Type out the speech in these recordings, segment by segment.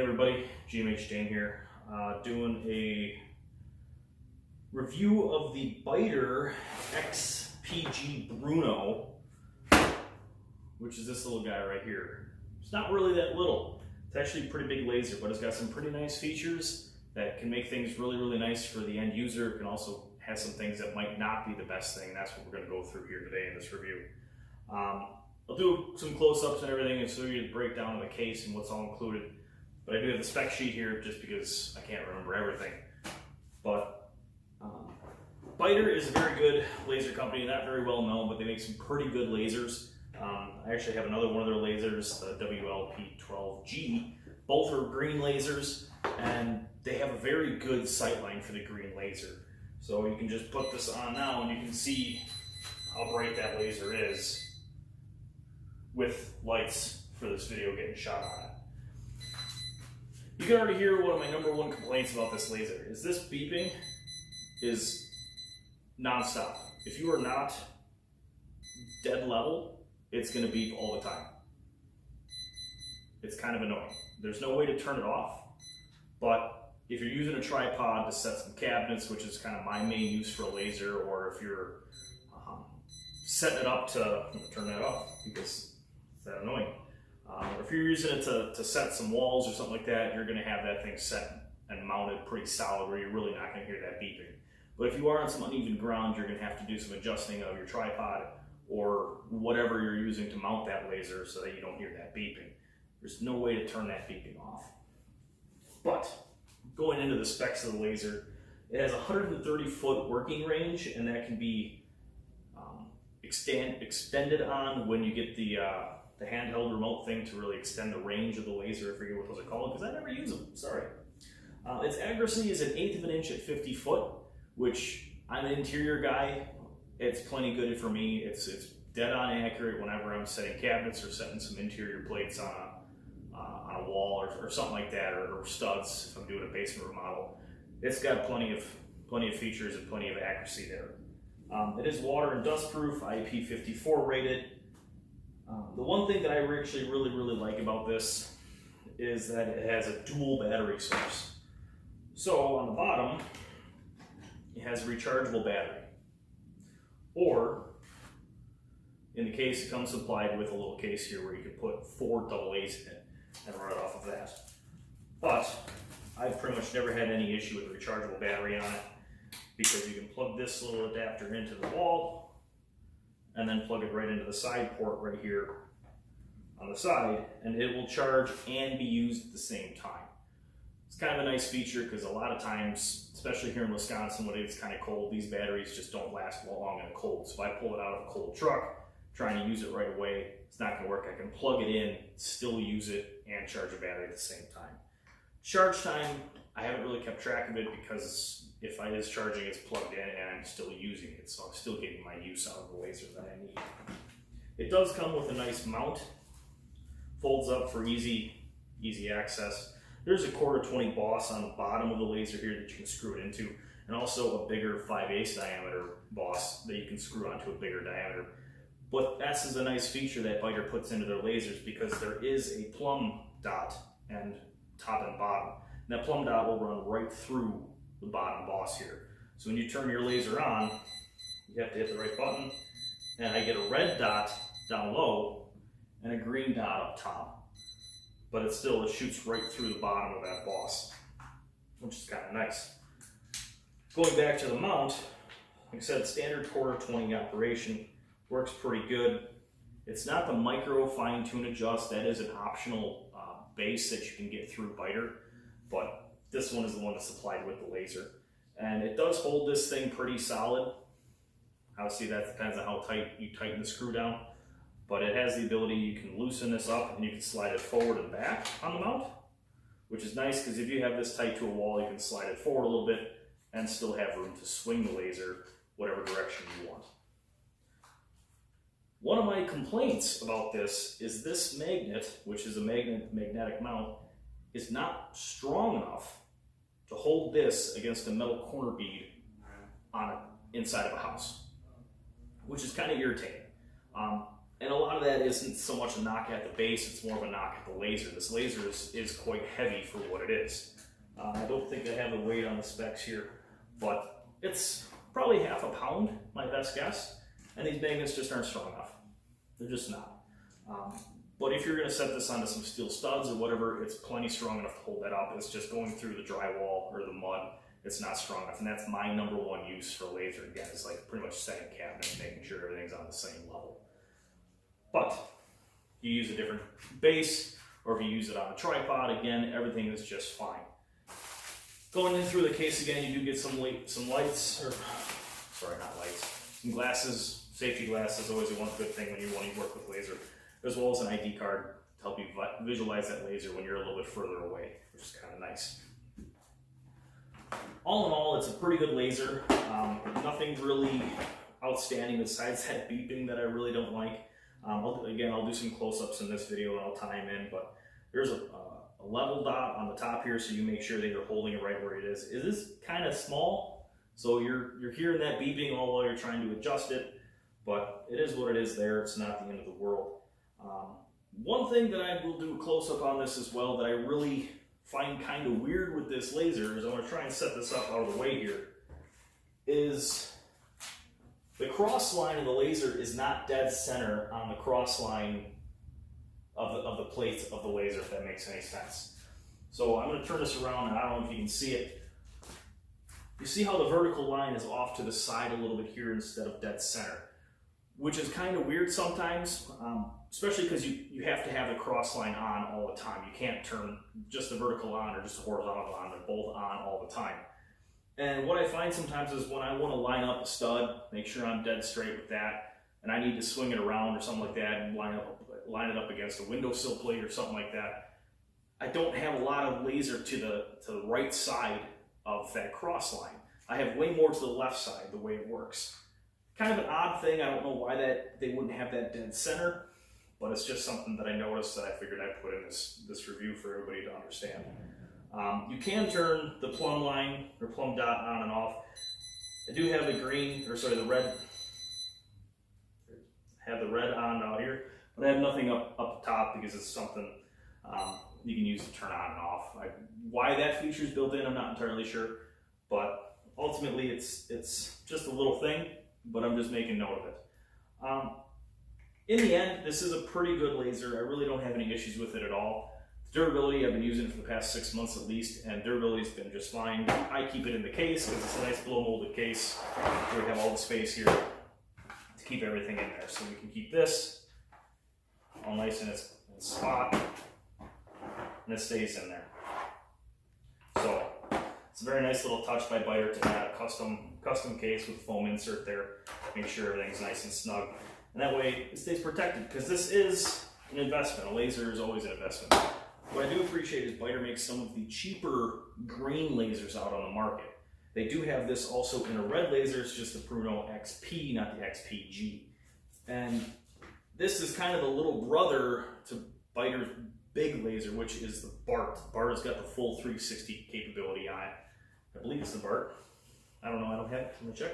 Hey everybody, GMH Dane here, doing a review of the Beiter XPG Bruno, which is this little guy right here. It's not really that little. It's actually a pretty big laser, but it's got some pretty nice features that can make things really nice for the end user. It can also have some things that might not be the best thing. That's what we're going to go through here today in this review. I'll do some close-ups and everything and show you the breakdown of the case and what's all included. But I do have the spec sheet here just because I can't remember everything. But Beiter is a very good laser company, not very well known, but they make some pretty good lasers. I actually have another one of their lasers, the WLP12G. Both are green lasers, and they have a very good sight line for the green laser. So you can just put this on now and you can see how bright that laser is with lights for this video getting shot on it. You can already hear one of my #1 complaints about this laser is this beeping is non-stop. If you are not dead level, it's going to beep all the time. It's kind of annoying. There's no way to turn it off, but if you're using a tripod to set some cabinets, which is kind of my main use for a laser, or if you're setting it up to turn that off because it's that annoying. Or if you're using it to set some walls or something like that, you're going to have that thing set and mounted pretty solid where you're really not going to hear that beeping. But if you are on some uneven ground, you're going to have to do some adjusting of your tripod or whatever you're using to mount that laser so that you don't hear that beeping. There's no way to turn that beeping off. But going into the specs of the laser, it has a 130-foot working range, and that can be extended on when you get the handheld remote thing to really extend the range of the laser. I forget what those are called because I never use them, sorry. Its accuracy is 1/8 of an inch at 50 foot, which I'm an interior guy. It's plenty good for me. It's dead on accurate whenever I'm setting cabinets or setting some interior plates on a wall or something like that, or studs if I'm doing a basement remodel. It's got plenty of features and plenty of accuracy there. It is water and dust proof, IP54 rated. The one thing that I actually really like about this is that it has a dual battery source. So on the bottom, it has a rechargeable battery. Or, in the case, it comes supplied with a little case here where you can put 4 AA's in it and run it off of that. But I've pretty much never had any issue with a rechargeable battery on it because you can plug this little adapter into the wall and then plug it right into the side port right here on the side, and it will charge and be used at the same time. It's kind of a nice feature because a lot of times, especially here in Wisconsin when it's kind of cold, these batteries just don't last long in the cold. So if I pull it out of a cold truck, trying to use it right away, it's not going to work. I can plug it in, still use it, and charge a battery at the same time. Charge time, I haven't really kept track of it because if I is charging, it's plugged in and I'm still using it. So I'm still getting my use out of the laser that I need. It does come with a nice mount. Folds up for easy access. There's a 1/4-20 boss on the bottom of the laser here that you can screw it into, and also a bigger 5/8 diameter boss that you can screw onto a bigger diameter. But this is a nice feature that Beiter puts into their lasers because there is a plumb dot and top and bottom. And that plumb dot will run right through the bottom boss here. So when you turn your laser on, you have to hit the right button, and I get a red dot down low and a green dot up top. But it shoots right through the bottom of that boss, which is kind of nice. Going back to the mount, like I said, standard 1/4-20 operation, works pretty good. It's not the micro fine-tune adjust, that is an optional base that you can get through Beiter, but this one is the one that's supplied with the laser. And it does hold this thing pretty solid. Obviously that depends on how tight you tighten the screw down. But it has the ability, you can loosen this up and you can slide it forward and back on the mount, which is nice because if you have this tight to a wall, you can slide it forward a little bit and still have room to swing the laser whatever direction you want. One of my complaints about this is this magnet, which is a magnetic mount, is not strong enough to hold this against a metal corner bead on inside of a house, which is kind of irritating. And a lot of that isn't so much a knock at the base, it's more of a knock at the laser. This laser is quite heavy for what it is. I don't think I have the weight on the specs here, but it's probably half a pound, my best guess. And these magnets just aren't strong enough. They're just not. But if you're going to set this onto some steel studs or whatever, it's plenty strong enough to hold that up. It's just going through the drywall or the mud. It's not strong enough. And that's my #1 use for laser. Again, it's like pretty much setting cabinets, making sure everything's on the same level. But you use a different base, or if you use it on a tripod, again, everything is just fine. Going in through the case again, you do get some lights, or sorry, not lights, some glasses. Safety glasses is always one good thing when you want to work with laser, as well as an ID card to help you visualize that laser when you're a little bit further away, which is kind of nice. All in all, it's a pretty good laser. Nothing really outstanding besides that beeping that I really don't like. I'll do some close-ups in this video and I'll tie them in, but there's a level dot on the top here, so you make sure that you're holding it right where it is. It is kind of small, so you're hearing that beeping all while you're trying to adjust it, but it is what it is there. It's not the end of the world. One thing that I will do a close-up on this as well that I really find kind of weird with this laser is I'm going to try and set this up out of the way here, is the cross line of the laser is not dead center on the cross line of the plate of the laser, if that makes any sense. So I'm going to turn this around, and I don't know if you can see it. You see how the vertical line is off to the side a little bit here instead of dead center, which is kind of weird sometimes, especially because you have to have the cross line on all the time. You can't turn just the vertical on or just the horizontal on. They're both on all the time. And what I find sometimes is when I want to line up a stud, make sure I'm dead straight with that, and I need to swing it around or something like that and line it up against a windowsill plate or something like that, I don't have a lot of laser to the right side of that cross line. I have way more to the left side the way it works. Kind of an odd thing. I don't know why they wouldn't have that dead center, but it's just something that I noticed that I figured I'd put in this review for everybody to understand. You can turn the plumb line or plumb dot on and off. I do have the the red. Have the red on out here, but I have nothing up top because it's something you can use to turn on and off. Why that feature is built in, I'm not entirely sure, but ultimately it's just a little thing, but I'm just making note of it. In the end, this is a pretty good laser. I really don't have any issues with it at all. Durability, I've been using it for the past 6 months at least, and durability's been just fine. I keep it in the case because it's a nice blow molded case. We have all the space here to keep everything in there. So we can keep this all nice in its spot, and it stays in there. So it's a very nice little touch by Beiter to add a custom case with a foam insert there. Make sure everything's nice and snug, and that way it stays protected, because this is an investment. A laser is always an investment. What I do appreciate is Beiter makes some of the cheaper green lasers out on the market. They do have this also in a red laser. It's just the Bruno XP, not the XPG. And this is kind of the little brother to Beiter's big laser, which is the BART. BART has got the full 360 capability on it. I believe it's the BART. I don't know, I don't have it. Let me check.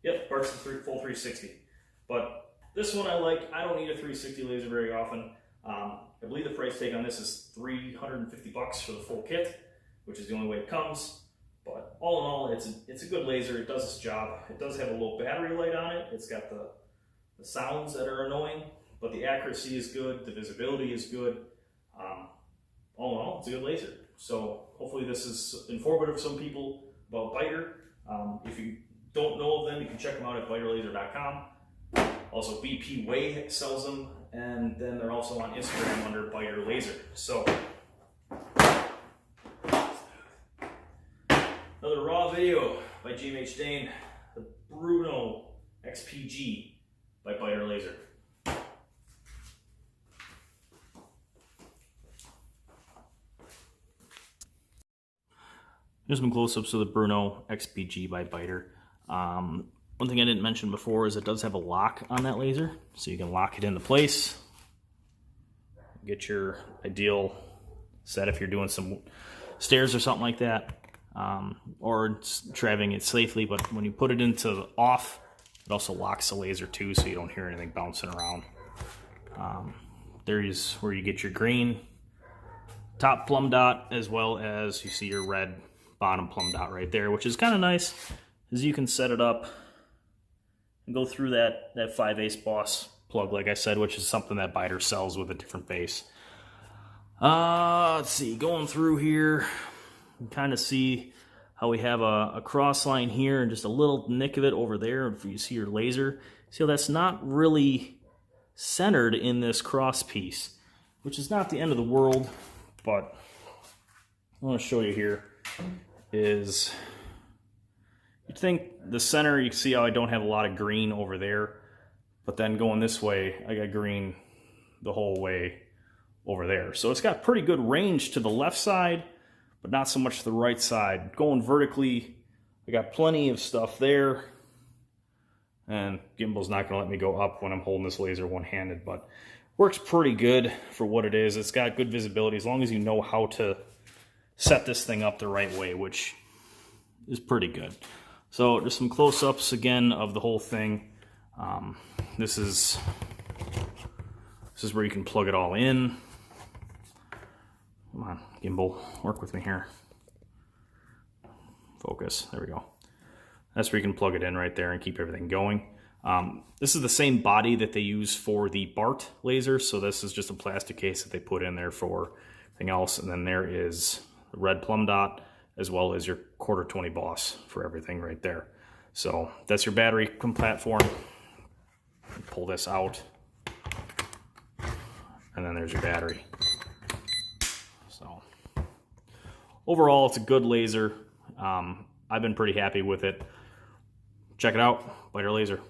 Yep, BART's the full 360. But this one I like. I don't need a 360 laser very often. I believe the price tag on this is $350 for the full kit, which is the only way it comes. But all in all, it's a good laser. It does its job. It does have a low battery light on it. It's got the sounds that are annoying, but the accuracy is good. The visibility is good. All in all, it's a good laser. So hopefully this is informative to some people about Beiter. If you don't know of them, you can check them out at beiterlaser.com. Also, BP Way sells them, and then they're also on Instagram under Beiter Laser. So, another raw video by GMH Dane, the Bruno XPG by Beiter Laser. Here's some close-ups of the Bruno XPG by Beiter. One thing I didn't mention before is it does have a lock on that laser, so you can lock it into place. Get your ideal set if you're doing some stairs or something like that, or driving it safely. But when you put it into off, it also locks the laser too, so you don't hear anything bouncing around. There's where you get your green top plumb dot, as well as you see your red bottom plumb dot right there, which is kind of nice, as you can set it up and go through that 5/8 boss plug, like I said, which is something that Beiter sells with a different base. Let's see, going through here, you can kind of see how we have a cross line here and just a little nick of it over there. If you see your laser, see how that's not really centered in this cross piece, which is not the end of the world, but I want to show you here is, you'd think the center, you can see how I don't have a lot of green over there, but then going this way, I got green the whole way over there. So it's got pretty good range to the left side, but not so much to the right side. Going vertically, I got plenty of stuff there. And gimbal's not going to let me go up when I'm holding this laser one-handed, but works pretty good for what it is. It's got good visibility as long as you know how to set this thing up the right way, which is pretty good. So just some close-ups again of the whole thing. This is where you can plug it all in. Come on, gimbal, work with me here. Focus, there we go. That's where you can plug it in right there and keep everything going. This is the same body that they use for the BART laser, so this is just a plastic case that they put in there for everything else. And then there is the red plumb dot, as well as your 1/4-20 boss for everything right there. So that's your battery platform. Pull this out, and then there's your battery. So overall, it's a good laser. I've been pretty happy with it. Check it out, Beiter Laser.